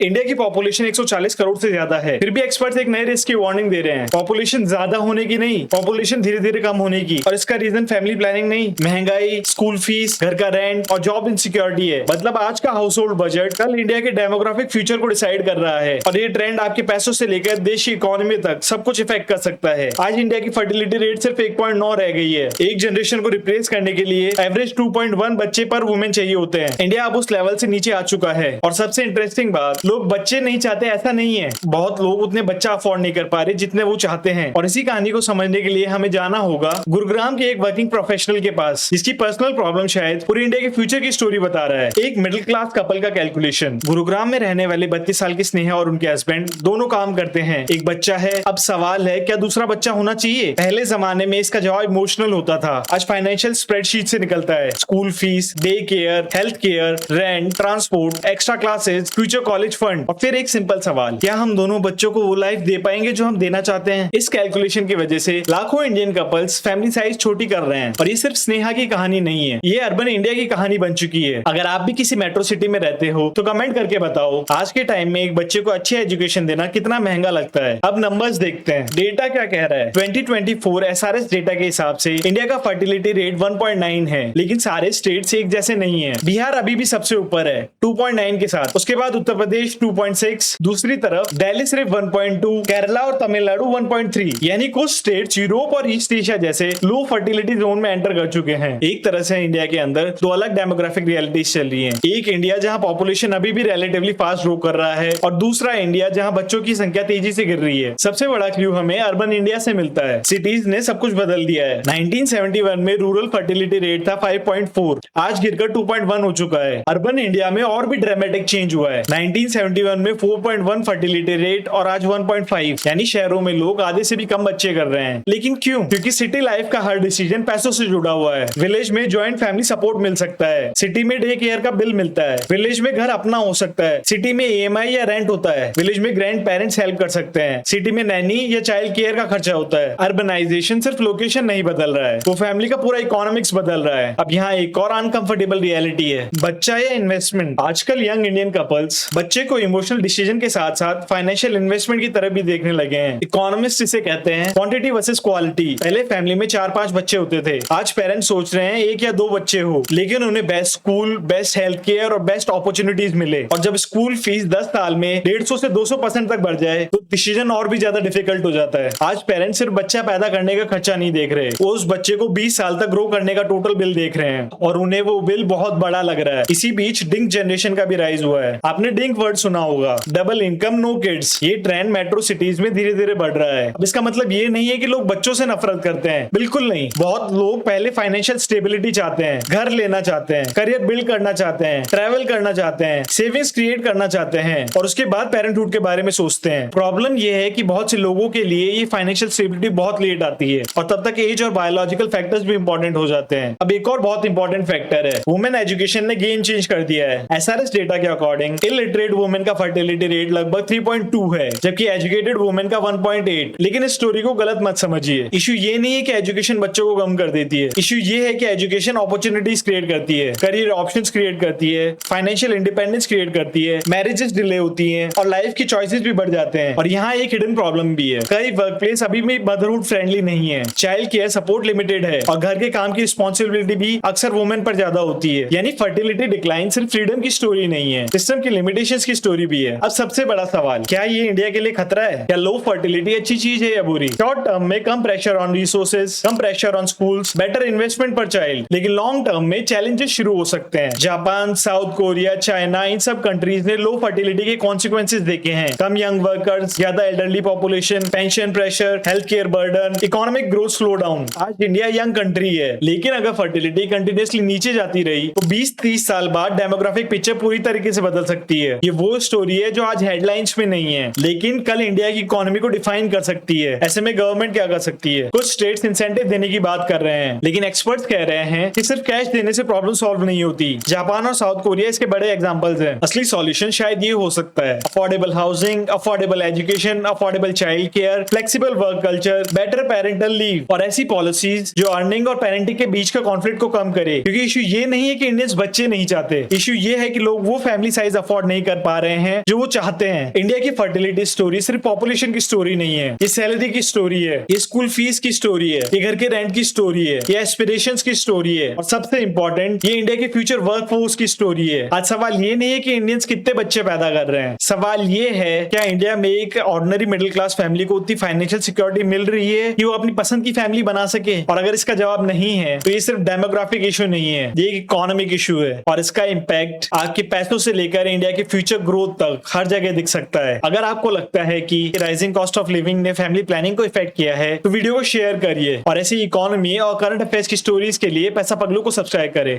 India की population 140 crore से ज्यादा है, फिर भी एक्सपर्ट्स एक नए रिस्क की वार्निंग दे रहे हैं। पॉपुलेशन ज्यादा होने की नहीं, पॉपुलेशन धीरे धीरे कम होने की। और इसका रीजन फैमिली प्लानिंग नहीं, महंगाई, स्कूल फीस, घर का रेंट और जॉब इनसिक्योरिटी है। मतलब आज का हाउस होल्ड बजट कल इंडिया के डेमोग्राफिक फ्यूचर को डिसाइड कर रहा है, और ये ट्रेंड आपके पैसों से लेकर देश की इकोनॉमी तक सब कुछ इफेक्ट कर सकता है। आज इंडिया की फर्टिलिटी रेट सिर्फ 1.9 रह गई है। एक जनरेशन को रिप्लेस करने के लिए एवरेज 2.1 बच्चे पर वुमेन चाहिए होते हैं। इंडिया अब उस लेवल से नीचे आ चुका है। और सबसे इंटरेस्टिंग बात, लोग बच्चे नहीं चाहते ऐसा नहीं है, बहुत लोग उतने बच्चा अफोर्ड नहीं कर पा रहे जितने वो चाहते हैं। और इसी कहानी को समझने के लिए हमें जाना होगा गुरुग्राम के एक वर्किंग प्रोफेशनल के पास, जिसकी पर्सनल प्रॉब्लम शायद पूरी इंडिया के फ्यूचर की स्टोरी बता रहा है। एक मिडिल क्लास कपल का कैलकुलेशन। गुरुग्राम में रहने वाले 32 साल की स्नेहा और उनके हस्बैंड दोनों काम करते हैं, एक बच्चा है। अब सवाल है, क्या दूसरा बच्चा होना चाहिए? पहले जमाने में इसका जवाब इमोशनल होता था, आज फाइनेंशियल स्प्रेडशीट से निकलता है। School fees, day care, health care, rent, transport, extra classes, future college fund. और फिर एक सिंपल सवाल, क्या हम दोनों बच्चों को वो लाइफ दे पाएंगे जो हम देना चाहते हैं? इस कैलकुलेशन की वजह से लाखों इंडियन कपल्स फैमिली साइज छोटी कर रहे हैं। और ये सिर्फ स्नेहा की कहानी नहीं है, ये अर्बन इंडिया की कहानी बन चुकी है। अगर आप भी किसी मेट्रो सिटी में रहते हो तो कमेंट करके बताओ, आज के टाइम में एक बच्चे को अच्छी एजुकेशन देना कितना महंगा लगता है। अब नंबर्स देखते हैं, डेटा क्या कह रहा है। 2024 एसआरएस डेटा के हिसाब से इंडिया का फर्टिलिटी रेट 1.9 है, लेकिन सारे स्टेट्स एक जैसे नहीं है। बिहार अभी भी सबसे ऊपर है 2.9 के साथ, उसके बाद उत्तर प्रदेश 2.6, दूसरी तरफ दिल्ली सिर्फ 1.2, केरला और तमिलनाडु 1.3। यानी कुछ स्टेट्स यूरोप और ईस्ट एशिया जैसे लो फर्टिलिटी जोन में एंटर कर चुके हैं। एक तरह से इंडिया के अंदर दो अलग डेमोग्राफिक रियलिटीज चल रही हैं। एक इंडिया जहां पॉपुलेशन अभी भी रिलेटिवली फास्ट ग्रो कर रहा है, और दूसरा इंडिया जहां बच्चों की संख्या तेजी से गिर रही है। सबसे बड़ा क्लू हमें अर्बन इंडिया से मिलता है। सिटीज ने सब कुछ बदल दिया है। 1971 में रूरल फर्टिलिटी रेट था 5.4, आज गिरकर 2.1 हो चुका है। अर्बन इंडिया में और भी ड्रामेटिक चेंज हुआ है। 1971 में 4.1 फर्टिलिटी रेट और आज 1.5, यानी शहरों में लोग आधे से भी कम बच्चे कर रहे हैं। लेकिन क्यों? क्योंकि सिटी लाइफ का हर डिसीजन पैसों से जुड़ा हुआ है। विलेज में ज्वाइंट फैमिली सपोर्ट मिल सकता है, सिटी में डे केयर का बिल मिलता है। विलेज में घर अपना हो सकता है, सिटी में ईएमआई या रेंट होता है। विलेज में ग्रैंड पेरेंट्स हेल्प कर सकते हैं, सिटी में नैनी या चाइल्ड केयर का खर्चा होता है। अर्बनाइजेशन सिर्फ लोकेशन नहीं बदल रहा है, वो फैमिली का पूरा इकोनॉमिक्स बदल रहा है। अब यहाँ एक और अनकंफर्टेबल रियलिटी है, बच्चा या इन्वेस्टमेंट। आजकल यंग इंडियन कपल्स बच्चे को इमोशनल डिसीजन के साथ साथ फाइनेंशियल इन्वेस्टमेंट की तरफ भी देखने लगे हैं। इकोनॉमिस्ट इसे कहते हैं क्वांटिटी वर्सेस क्वालिटी। पहले फैमिली में 4-5 बच्चे होते थे, आज पेरेंट्स सोच रहे हैं 1 या 2 बच्चे हो, लेकिन उन्हें best school, best health care और बेस्ट अपॉर्चुनिटीज मिले। और जब स्कूल फीस 10 साल में 150 से 200% तक बढ़ जाए तो डिसीजन और भी ज्यादा डिफिकल्ट हो जाता है। आज पेरेंट्स सिर्फ बच्चा पैदा करने का खर्चा नहीं देख रहे, वो उस बच्चे को 20 साल तक ग्रो करने का टोटल बिल देख रहे हैं, और उन्हें वो बिल बहुत बड़ा लग रहा है। इसी बीच डिंक जनरेशन का भी राइज हुआ है। आपने डिंक वर्ड सुना होगा, डबल इनकम नो किड्स। ये ट्रेंड मेट्रो सिटीज में धीरे धीरे बढ़ रहा है। अब इसका मतलब ये नहीं है कि लोग बच्चों से नफरत करते हैं, बिल्कुल नहीं। बहुत लोग पहले फाइनेंशियल स्टेबिलिटी चाहते हैं, घर लेना चाहते हैं, करियर बिल्ड करना चाहते हैं, ट्रैवल करना चाहते हैं, सेविंग्स क्रिएट करना चाहते हैं, और उसके बाद पेरेंटहुड के बारे में सोचते हैं। प्रॉब्लम ये है कि बहुत से लोगों के लिए ये फाइनेंशियल स्टेबिलिटी बहुत लेट आती है, और तब तक एज और बायोलॉजिकल फैक्टर्स भी इंपॉर्टेंट हो जाते हैं। अब एक और बहुत इंपॉर्टेंट फैक्टर है, वुमेन एजुकेशन ने गेम चेंज कर दिया है। एसआरएस डेटा के अकॉर्डिंग इलिटरेट वुमेन का फर्टिलिटी रेट लगभग 3.2 है, जबकि एजुकेटेड वुमेन का 1.8। लेकिन इस स्टोरी को गलत मत समझिए। इशू ये नहीं है कि एजुकेशन बच्चों को कम कर देती है, इशू ये है कि एजुकेशन अपॉर्चुनिटीज क्रिएट करती है, करियर ऑप्शंस क्रिएट करती है, फाइनेंशियल इंडिपेंडेंस क्रिएट करती है, मैरिजेस डिले होती हैं, और लाइफ की चॉइसेस भी बढ़ जाते हैं। और यहाँ एक हिडन प्रॉब्लम भी है, कई वर्कप्लेस अभी भी मदरहुड फ्रेंडली नहीं है, चाइल्ड केयर सपोर्ट लिमिटेड है, और घर के काम की रिस्पॉन्सिबिलिटी भी अक्सर वुमेन पर ज्यादा होती है। यानी फर्टिलिटी डिक्लाइन सिर्फ फ्रीडम की स्टोरी नहीं है, सिस्टम की लिमिटेशंस की स्टोरी भी है। अब सबसे बड़ा सवाल, क्या ये इंडिया के लिए खतरा है? क्या लो फर्टिलिटी अच्छी चीज है या बुरी? शॉर्ट टर्म में कम प्रेशर ऑन रिसोर्सेज, कम pressure on schools, better investment पर चाइल्ड, लेकिन लॉन्ग टर्म में चैलेंजेस शुरू हो सकते हैं। जापान, साउथ कोरिया, चाइना, इन सब कंट्रीज ने लो फर्टिलिटी के कॉन्सिक्वेंसेज देखे हैं। कम यंग वर्कर्स, ज्यादा elderly population, pension pressure, health care burden, economic growth slow down. आज इंडिया यंग कंट्री है, लेकिन अगर फर्टिलिटी कंटिन्यूअसली नीचे जाती रही तो 20-30 साल बाद डेमोग्राफिक पिक्चर पूरी तरीके से बदल सकती है। ये वो स्टोरी है जो आज हेडलाइंस में नहीं है, लेकिन कल इंडिया की इकोनॉमी को डिफाइन कर सकती है। ऐसे में गवर्नमेंट क्या कर सकती है? कुछ स्टेट्स इंसेंटिव देने की बात कर रहे हैं, लेकिन एक्सपर्ट्स कह रहे हैं कि सिर्फ कैश देने से प्रॉब्लम सॉल्व नहीं होती। जापान और साउथ कोरिया इसके बड़े एग्जांपल्स हैं। असली सॉल्यूशन शायद ये हो सकता है, affordable housing, affordable education, affordable child care, flexible work culture, better parental leave, और ऐसी पॉलिसीज जो अर्निंग और पेरेंटिंग के बीच का कॉन्फ्लिक्ट को कम करे। क्योंकि इशू ये नहीं है कि इंडियंस बच्चे नहीं चाहते, इशू ये है कि लोग वो फैमिली साइज अफोर्ड नहीं कर पा रहे हैं जो वो चाहते हैं। इंडिया की फर्टिलिटी स्टोरी सिर्फ पॉपुलेशन की स्टोरी नहीं है, ये सैलरी की स्टोरी है, ये स्कूल फीस की स्टोरी है, ये घर के रेंट की स्टोरी है, ये एस्पिरेशंस की स्टोरी है और सबसे इंपॉर्टेंट ये इंडिया के फ्यूचर वर्कफोर्स की स्टोरी है। आज सवाल ये नहीं है कि इंडियंस कितने बच्चे पैदा कर रहे हैं, सवाल ये है क्या इंडिया में एक ऑर्डिनरी मिडिल क्लास फैमिली को उतनी फाइनेंशियल सिक्योरिटी मिल रही है कि वो अपनी पसंद की फैमिली बना सके। और अगर इसका जवाब नहीं है तो ये सिर्फ डेमोग्राफिक इशू नहीं है, ये एक इकोनॉमिक इशू है और इसका इम्पैक्ट आपके पैसों से लेकर इंडिया के फ्यूचर ग्रोथ तक हर जगह दिख सकता है। अगर आपको लगता है कि राइजिंग कॉस्ट ऑफ लिविंग ने फैमिली प्लानिंग को इफेक्ट किया है तो वीडियो को शेयर करिए और ऐसी इकोनॉमी और करंट अफेयर्स की स्टोरीज के लिए पैसा पगलू को सब्सक्राइब करें।